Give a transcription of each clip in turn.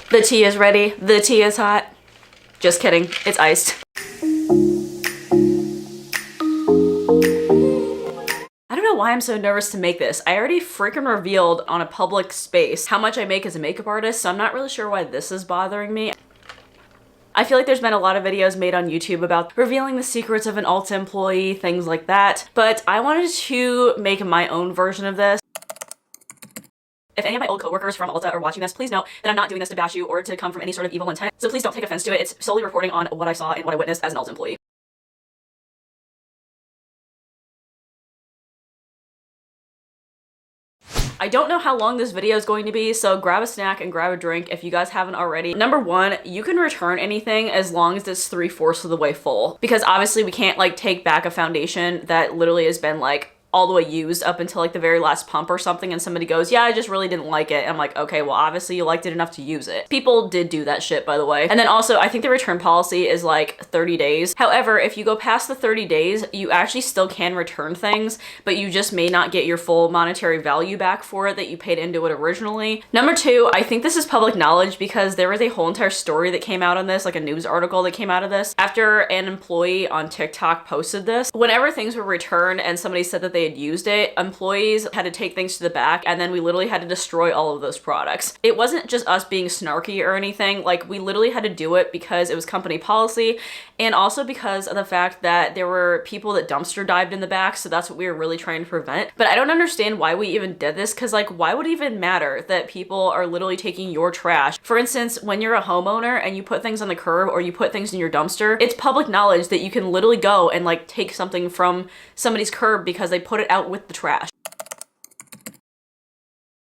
The tea is ready. The tea is hot. Just kidding. It's iced. I don't know why I'm so nervous to make this. I already freaking revealed on a public space how much I make as a makeup artist, so I'm not really sure why this is bothering me. I feel like there's been a lot of videos made on YouTube about revealing the secrets of an ULTA employee, things like that, but I wanted to make my own version of this. If any of my old coworkers from ULTA are watching this, please know that I'm not doing this to bash you or to come from any sort of evil intent, so please don't take offense to it. It's solely reporting on what I saw and what I witnessed as an ULTA employee. I don't know how long this video is going to be, so grab a snack and grab a drink if you guys haven't already. Number one, you can return anything as long as it's 3/4 of the way full, because obviously we can't like take back a foundation that literally has been like all the way used up until like the very last pump or something, and somebody goes, yeah, I just really didn't like it. And I'm like, okay, well, obviously you liked it enough to use it. People did do that shit, by the way. And then also, I think the return policy is like 30 days. However, if you go past the 30 days, you actually still can return things, but you just may not get your full monetary value back for it that you paid into it originally. Number two, I think this is public knowledge because there was a whole entire story that came out on this, like a news article that came out of this after an employee on TikTok posted this. Whenever things were returned and somebody said that they had used it, employees had to take things to the back, and then we literally had to destroy all of those products. It wasn't just us being snarky or anything, like we literally had to do it because it was company policy, and also because of the fact that there were people that dumpster dived in the back, so that's what we were really trying to prevent. But I don't understand why we even did this, because like why would it even matter that people are literally taking your trash? For instance, when you're a homeowner and you put things on the curb or you put things in your dumpster, it's public knowledge that you can literally go and like take something from somebody's curb because they put it out with the trash.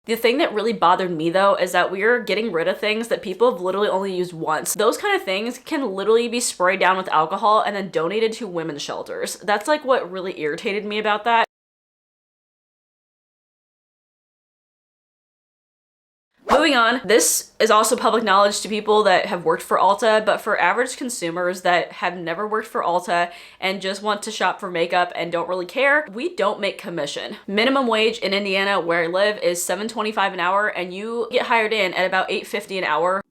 The thing that really bothered me though is that we are getting rid of things that people have literally only used once. Those kind of things can literally be sprayed down with alcohol and then donated to women's shelters. That's like what really irritated me about that. Moving on, this is also public knowledge to people that have worked for ULTA, but for average consumers that have never worked for ULTA and just want to shop for makeup and don't really care, we don't make commission. Minimum wage in Indiana, where I live, is $7.25 an hour, and you get hired in at about $8.50 an hour.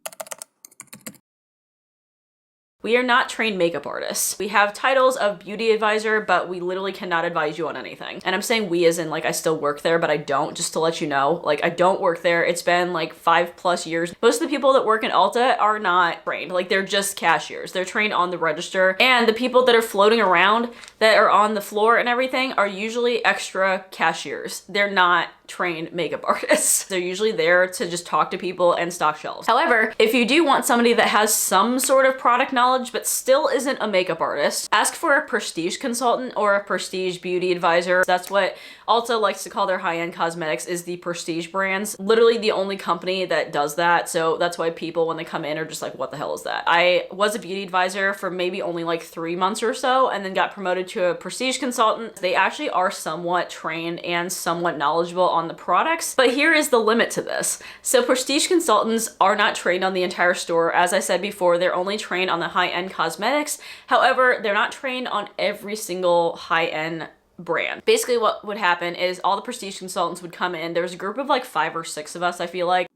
We are not trained makeup artists. We have titles of beauty advisor, but we literally cannot advise you on anything. And I'm saying we as in like I still work there, but I don't, just to let you know. Like I don't work there. It's been like 5+ years. Most of the people that work in ULTA are not trained. Like they're just cashiers. They're trained on the register. And the people that are floating around that are on the floor and everything are usually extra cashiers. They're not trained makeup artists. They're usually there to just talk to people and stock shelves. However, if you do want somebody that has some sort of product knowledge but still isn't a makeup artist, ask for a prestige consultant or a prestige beauty advisor. That's what ULTA likes to call their high-end cosmetics, is the prestige brands. Literally the only company that does that, so that's why people when they come in are just like, what the hell is that? I was a beauty advisor for maybe only like 3 months or so and then got promoted to a prestige consultant. They actually are somewhat trained and somewhat knowledgeable on the products, but here is the limit to this. So prestige consultants are not trained on the entire store. As I said before, they're only trained on the high-end cosmetics. However, they're not trained on every single high-end brand. Basically what would happen is all the prestige consultants would come in. There was a group of like 5 or 6 of us, I feel like.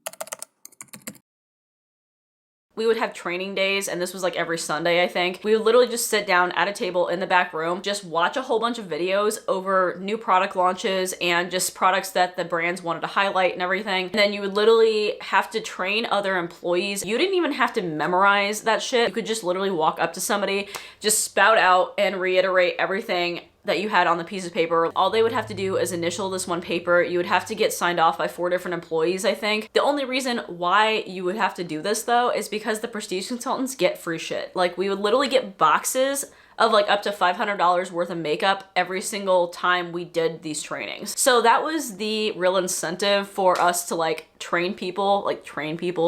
We would have training days, and this was like every Sunday, I think. We would literally just sit down at a table in the back room, just watch a whole bunch of videos over new product launches and just products that the brands wanted to highlight and everything. And then you would literally have to train other employees. You didn't even have to memorize that shit. You could just literally walk up to somebody, just spout out and reiterate everything that you had on the piece of paper. All they would have to do is initial this one paper. You would have to get signed off by 4 different employees, I think. The only reason why you would have to do this though is because the prestige consultants get free shit. Like we would literally get boxes of like up to $500 worth of makeup every single time we did these trainings. So that was the real incentive for us to like train people,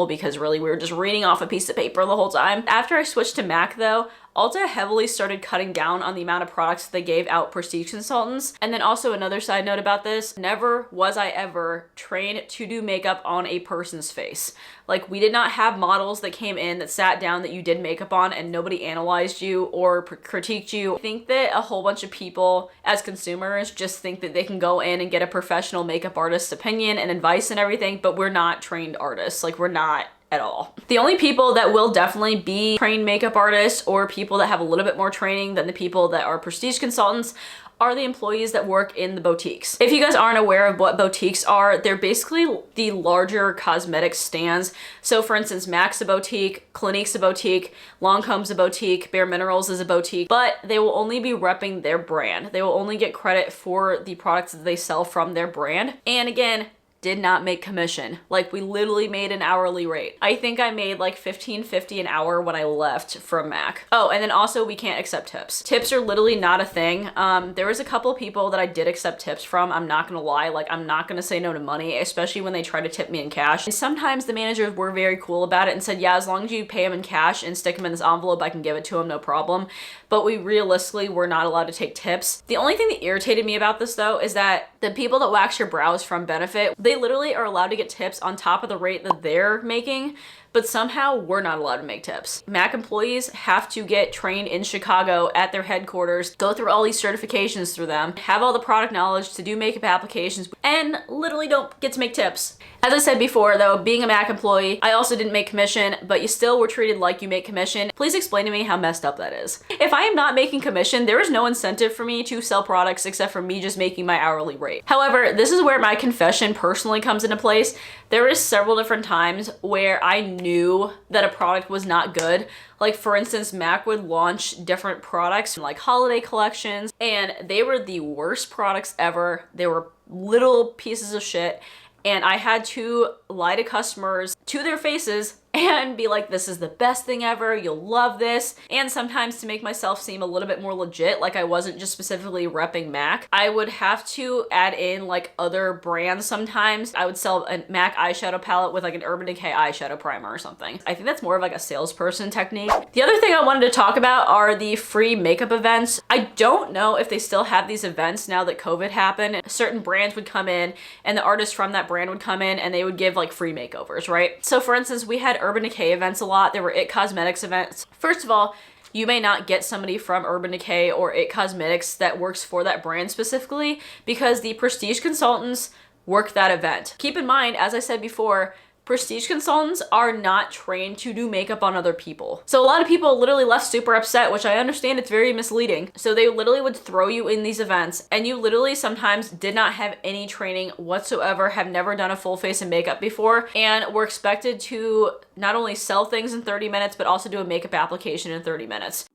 because really we were just reading off a piece of paper the whole time. After I switched to Mac though, ULTA heavily started cutting down on the amount of products they gave out prestige consultants. And then also another side note about this, never was I ever trained to do makeup on a person's face. Like we did not have models that came in that sat down that you did makeup on and nobody analyzed you or critiqued you. I think that a whole bunch of people as consumers just think that they can go in and get a professional makeup artist's opinion and advice and everything, but we're not trained artists. Like we're not at all. The only people that will definitely be trained makeup artists or people that have a little bit more training than the people that are prestige consultants are the employees that work in the boutiques. If you guys aren't aware of what boutiques are, they're basically the larger cosmetic stands. So for instance, MAC's a boutique, Clinique's a boutique, Lancome's a boutique, Bare Minerals is a boutique, but they will only be repping their brand. They will only get credit for the products that they sell from their brand. And again, did not make commission. Like, we literally made an hourly rate. I think I made like $15.50 an hour when I left from MAC. Oh, and then also we can't accept tips. Tips are literally not a thing. There was a couple people that I did accept tips from. I'm not gonna lie, like, I'm not gonna say no to money, especially when they try to tip me in cash. And sometimes the managers were very cool about it and said, yeah, as long as you pay them in cash and stick them in this envelope, I can give it to them, no problem. But we realistically were not allowed to take tips. The only thing that irritated me about this though is that the people that wax your brows from Benefit, they literally are allowed to get tips on top of the rate that they're making, but somehow we're not allowed to make tips. MAC employees have to get trained in Chicago at their headquarters, go through all these certifications through them, have all the product knowledge to do makeup applications, and literally don't get to make tips. As I said before though, being a MAC employee, I also didn't make commission, but you still were treated like you make commission. Please explain to me how messed up that is. If I am not making commission, there is no incentive for me to sell products except for me just making my hourly rate. However, this is where my confession personally comes into place. There is several different times where I knew that a product was not good. Like for instance, MAC would launch different products like holiday collections, and they were the worst products ever. They were little pieces of shit. And I had to lie to customers to their faces and be like, this is the best thing ever, you'll love this. And sometimes to make myself seem a little bit more legit, like I wasn't just specifically repping MAC, I would have to add in like other brands sometimes. I would sell a MAC eyeshadow palette with like an Urban Decay eyeshadow primer or something. I think that's more of like a salesperson technique. The other thing I wanted to talk about are the free makeup events. I don't know if they still have these events now that COVID happened. Certain brands would come in and the artists from that brand would come in and they would give like free makeovers, right? So for instance, we had Urban Decay events a lot. There were It Cosmetics events. First of all, you may not get somebody from Urban Decay or It Cosmetics that works for that brand specifically because the prestige consultants work that event. Keep in mind, as I said before, prestige consultants are not trained to do makeup on other people. So a lot of people literally left super upset, which I understand it's very misleading. So they literally would throw you in these events and you literally sometimes did not have any training whatsoever, have never done a full face of makeup before, and were expected to not only sell things in 30 minutes, but also do a makeup application in 30 minutes.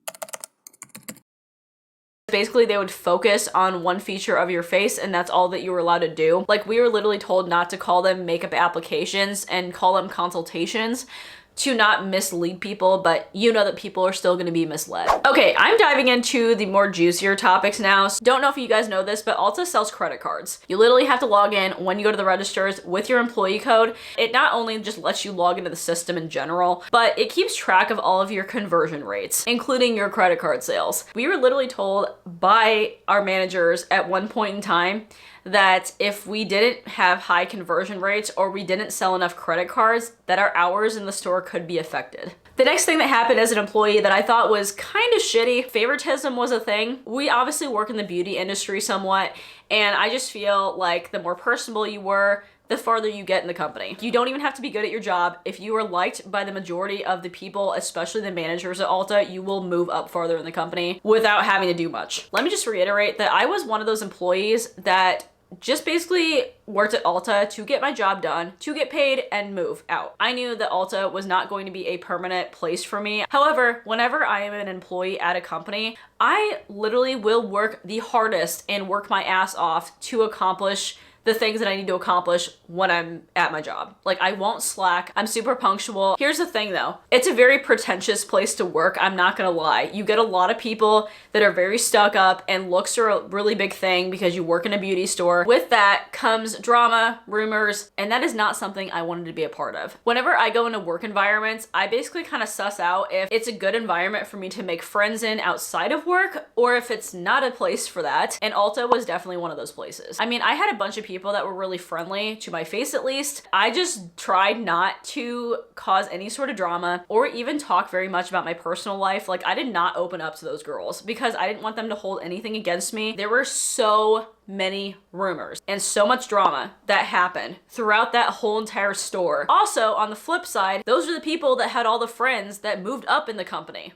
Basically, they would focus on one feature of your face and that's all that you were allowed to do. Like, we were literally told not to call them makeup applications and call them consultations to not mislead people, but you know that people are still going to be misled. Okay, I'm diving into the more juicier topics now. So don't know if you guys know this, but ULTA sells credit cards. You literally have to log in when you go to the registers with your employee code. It not only just lets you log into the system in general, but it keeps track of all of your conversion rates, including your credit card sales. We were literally told by our managers at one point in time that if we didn't have high conversion rates or we didn't sell enough credit cards, that our hours in the store could be affected. The next thing that happened as an employee that I thought was kind of shitty, favoritism was a thing. We obviously work in the beauty industry somewhat, and I just feel like the more personable you were, the farther you get in the company. You don't even have to be good at your job. If you are liked by the majority of the people, especially the managers at ULTA, you will move up farther in the company without having to do much. Let me just reiterate that I was one of those employees that just basically worked at ULTA to get my job done, to get paid and move out. I knew that ULTA was not going to be a permanent place for me. However, whenever I am an employee at a company, I literally will work the hardest and work my ass off to accomplish the things that I need to accomplish when I'm at my job. Like, I won't slack. I'm super punctual. Here's the thing though. It's a very pretentious place to work. I'm not gonna lie. You get a lot of people that are very stuck up and looks are a really big thing because you work in a beauty store. With that comes drama, rumors, and that is not something I wanted to be a part of. Whenever I go into work environments, I basically kind of suss out if it's a good environment for me to make friends in outside of work or if it's not a place for that. And ULTA was definitely one of those places. I mean, I had a bunch of people people that were really friendly, to my face at least. I just tried not to cause any sort of drama or even talk very much about my personal life. Like, I did not open up to those girls because I didn't want them to hold anything against me. There were so many rumors and so much drama that happened throughout that whole entire store. Also, on the flip side, those are the people that had all the friends that moved up in the company.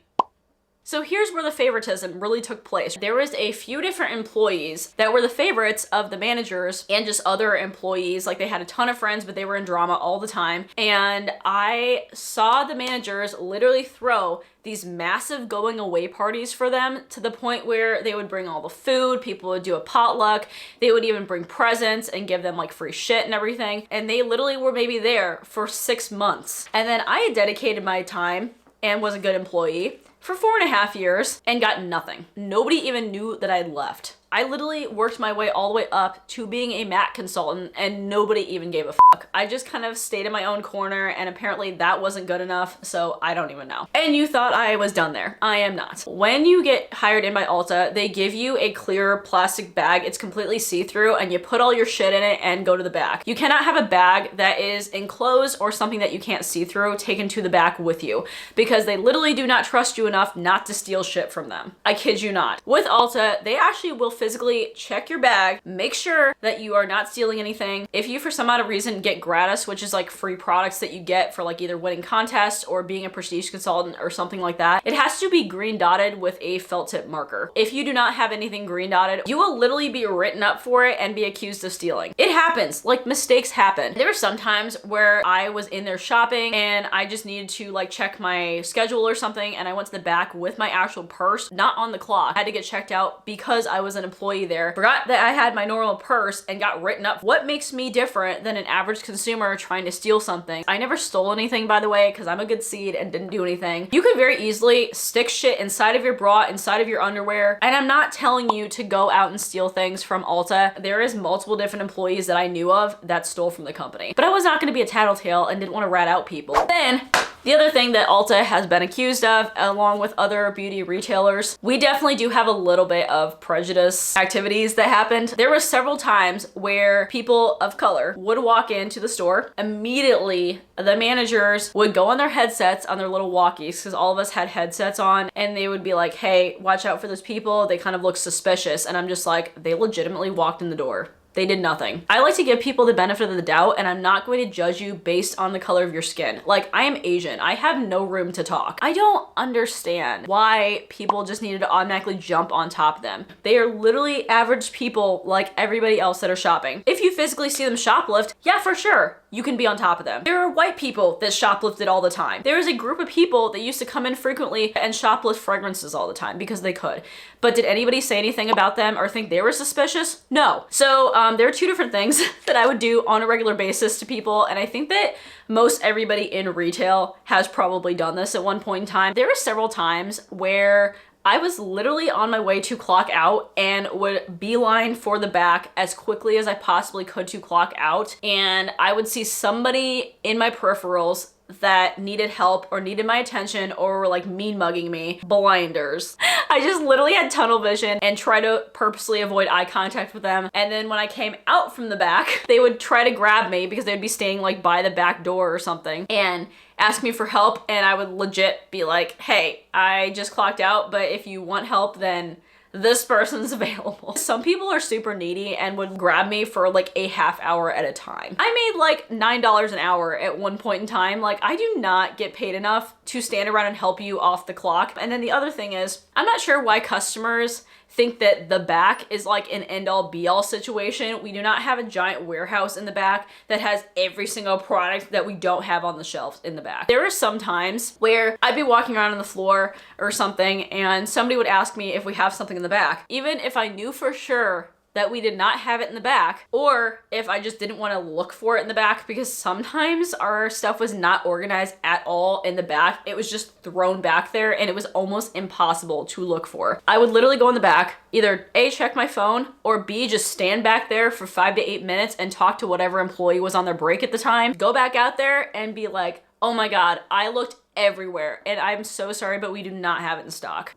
So here's where the favoritism really took place. There was a few different employees that were the favorites of the managers and just other employees. Like, they had a ton of friends, but they were in drama all the time. And I saw the managers literally throw these massive going away parties for them, to the point where they would bring all the food, people would do a potluck, they would even bring presents and give them like free shit and everything. And they literally were maybe there for 6 months. And then I had dedicated my time and was a good employee for 4.5 years and got nothing. Nobody even knew that I'd left. I literally worked my way all the way up to being a MAC consultant and nobody even gave a fuck. I just kind of stayed in my own corner, and apparently that wasn't good enough, so I don't even know. And you thought I was done there. I am not. When you get hired in by ULTA, they give you a clear plastic bag. It's completely see-through, and you put all your shit in it and go to the back. You cannot have a bag that is enclosed or something that you can't see through taken to the back with you, because they literally do not trust you enough not to steal shit from them. I kid you not. With ULTA, they actually will physically check your bag, make sure that you are not stealing anything. If you for some odd reason get gratis, which is like free products that you get for like either winning contests or being a prestige consultant or something like that, it has to be green dotted with a felt tip marker. If you do not have anything green dotted, you will literally be written up for it and be accused of stealing. It happens. Like, mistakes happen. There were some times where I was in there shopping and I just needed to like check my schedule or something, and I went to the back with my actual purse, not on the clock. I had to get checked out because I was an employee there. Forgot that I had my normal purse and got written up. What makes me different than an average consumer trying to steal something? I never stole anything, by the way, because I'm a good seed and didn't do anything. You could very easily stick shit inside of your bra, inside of your underwear, and I'm not telling you to go out and steal things from ULTA. There is multiple different employees that I knew of that stole from the company. But I was not going to be a tattletale and didn't want to rat out people. Then, the other thing that ULTA has been accused of, along with other beauty retailers, we definitely do have a little bit of prejudice activities that happened. There were several times where people of color would walk into the store. Immediately, the managers would go on their headsets, on their little walkies, because all of us had headsets on, and they would be like, hey, watch out for those people. They kind of look suspicious. And I'm just like, they legitimately walked in the door. They did nothing. I like to give people the benefit of the doubt, and I'm not going to judge you based on the color of your skin. Like, I am Asian. I have no room to talk. I don't understand why people just needed to automatically jump on top of them. They are literally average people like everybody else that are shopping. If you physically see them shoplift, yeah, for sure, you can be on top of them. There are white people that shoplifted all the time. There is a group of people that used to come in frequently and shoplift fragrances all the time because they could. But did anybody say anything about them or think they were suspicious? No. So there are two different things that I would do on a regular basis to people, and I think that most everybody in retail has probably done this at one point in time. There were several times where I was literally on my way to clock out and would beeline for the back as quickly as I possibly could to clock out. And I would see somebody in my peripherals that needed help or needed my attention or were like mean mugging me. Blinders. I just literally had tunnel vision and try to purposely avoid eye contact with them. And then when I came out from the back, they would try to grab me because they'd be staying like by the back door or something and ask me for help. And I would legit be like, hey, I just clocked out, but if you want help, then this person's available. Some people are super needy and would grab me for like a half hour at a time. I made like $9 an hour at one point in time. Like, I do not get paid enough to stand around and help you off the clock. And then the other thing is, I'm not sure why customers think that the back is like an end-all be-all situation. We do not have a giant warehouse in the back that has every single product that we don't have on the shelves in the back. There are some times where I'd be walking around on the floor or something and somebody would ask me if we have something in the back. Even if I knew for sure that we did not have it in the back, or if I just didn't want to look for it in the back, because sometimes our stuff was not organized at all in the back. It was just thrown back there and it was almost impossible to look for. I would literally go in the back, either A, check my phone, or B, just stand back there for 5 to 8 minutes and talk to whatever employee was on their break at the time. Go back out there and be like, oh my God, I looked everywhere and I'm so sorry, but we do not have it in stock.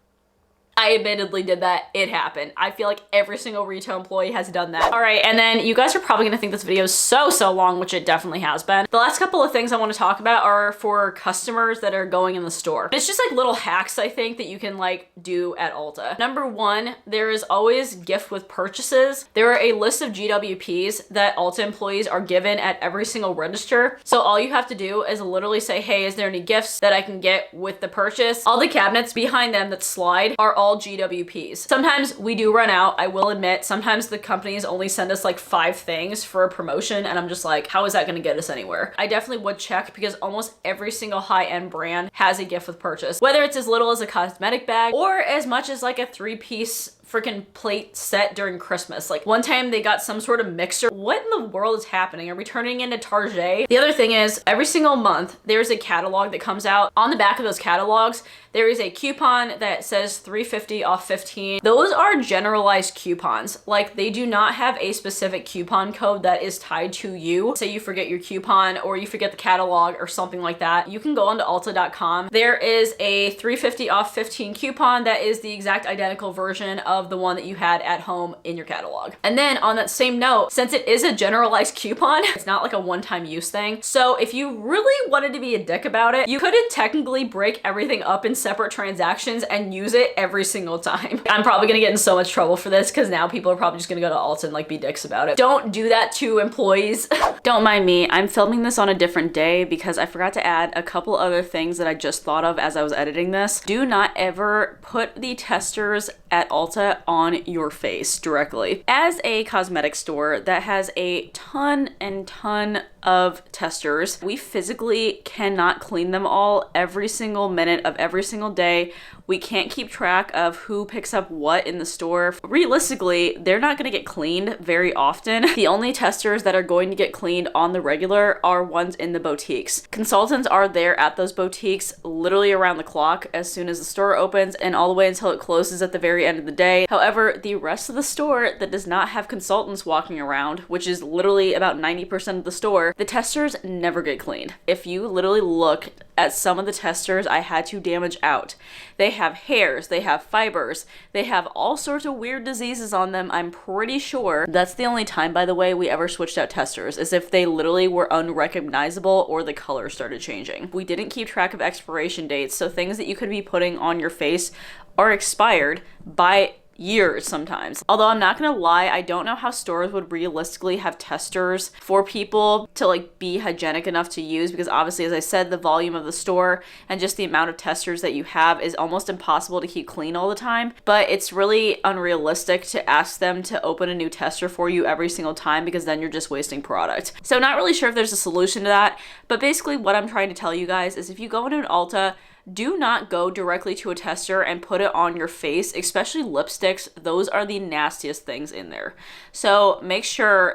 I admittedly did that. It happened. I feel like every single retail employee has done that. All right, and then you guys are probably gonna think this video is so long, which it definitely has been. The last couple of things I want to talk about are for customers that are going in the store. It's just like little hacks, I think, that you can like do at Ulta. Number one, there is always gift with purchases. There are a list of GWPs that Ulta employees are given at every single register. So all you have to do is literally say, hey, is there any gifts that I can get with the purchase? All the cabinets behind them that slide are all GWPs. Sometimes we do run out, I will admit. Sometimes the companies only send us like 5 things for a promotion, and I'm just like, how is that gonna get us anywhere? I definitely would check, because almost every single high-end brand has a gift with purchase. Whether it's as little as a cosmetic bag or as much as like a 3-piece freaking plate set during Christmas. Like one time they got some sort of mixer. What in the world is happening? Are we turning into Target? The other thing is, every single month there's a catalog that comes out. On the back of those catalogs, there is a coupon that says $3.50 off 15. Those are generalized coupons. Like they do not have a specific coupon code that is tied to you. Say you forget your coupon or you forget the catalog or something like that. You can go onto ulta.com. There is a $3.50 off 15 coupon that is the exact identical version of the one that you had at home in your catalog. And then on that same note, since it is a generalized coupon, it's not like a one-time use thing. So if you really wanted to be a dick about it, you could technically break everything up in separate transactions and use it every single time. I'm probably gonna get in so much trouble for this, because now people are probably just gonna go to Ulta and like be dicks about it. Don't do that to employees. Don't mind me, I'm filming this on a different day because I forgot to add a couple other things that I just thought of as I was editing this. Do not ever put the testers at Ulta on your face directly. As a cosmetic store that has a ton of testers, we physically cannot clean them all every single minute of every single day. We can't keep track of who picks up what in the store. Realistically, they're not gonna get cleaned very often. The only testers that are going to get cleaned on the regular are ones in the boutiques. Consultants are there at those boutiques literally around the clock as soon as the store opens and all the way until it closes at the very end of the day. However, the rest of the store that does not have consultants walking around, which is literally about 90% of the store, the testers never get cleaned. If you literally look at some of the testers I had to damage out, they have hairs, they have fibers, they have all sorts of weird diseases on them. I'm pretty sure that's the only time, by the way, we ever switched out testers, is if they literally were unrecognizable or the color started changing. We didn't keep track of expiration dates, so things that you could be putting on your face are expired by years sometimes. Although I'm not gonna lie, I don't know how stores would realistically have testers for people to like be hygienic enough to use, because obviously, as I said, the volume of the store and just the amount of testers that you have is almost impossible to keep clean all the time. But it's really unrealistic to ask them to open a new tester for you every single time, because then you're just wasting product. So not really sure if there's a solution to that, but basically what I'm trying to tell you guys is if you go into an Ulta, do not go directly to a tester and put it on your face, especially lipsticks. Those are the nastiest things in there. So make sure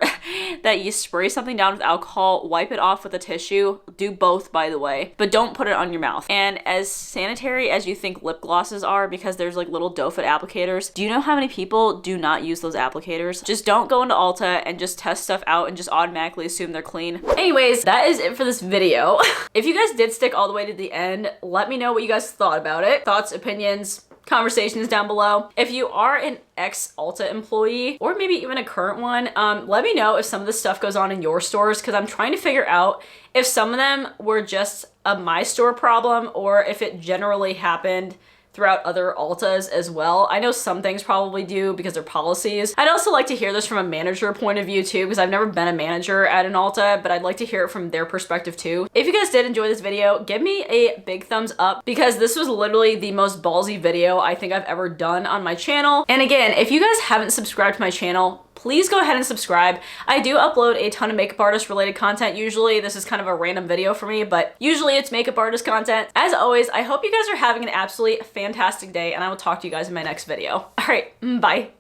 that you spray something down with alcohol, wipe it off with a tissue. Do both, by the way, but don't put it on your mouth. And as sanitary as you think lip glosses are, because there's like little doe foot applicators, do you know how many people do not use those applicators? Just don't go into Ulta and just test stuff out and just automatically assume they're clean. Anyways, that is it for this video. If you guys did stick all the way to the end, let me know what you guys thought about it. Thoughts, opinions, conversations down below. If you are an ex-Ulta employee or maybe even a current one, let me know if some of this stuff goes on in your stores, because I'm trying to figure out if some of them were just a my store problem or if it generally happened throughout other Ultas as well. I know some things probably do because they're policies. I'd also like to hear this from a manager point of view too, because I've never been a manager at an Ulta, but I'd like to hear it from their perspective too. If you guys did enjoy this video, give me a big thumbs up, because this was literally the most ballsy video I think I've ever done on my channel. And again, if you guys haven't subscribed to my channel, please go ahead and subscribe. I do upload a ton of makeup artist related content. Usually this is kind of a random video for me, but usually it's makeup artist content. As always, I hope you guys are having an absolutely fantastic day, and I will talk to you guys in my next video. All right, bye.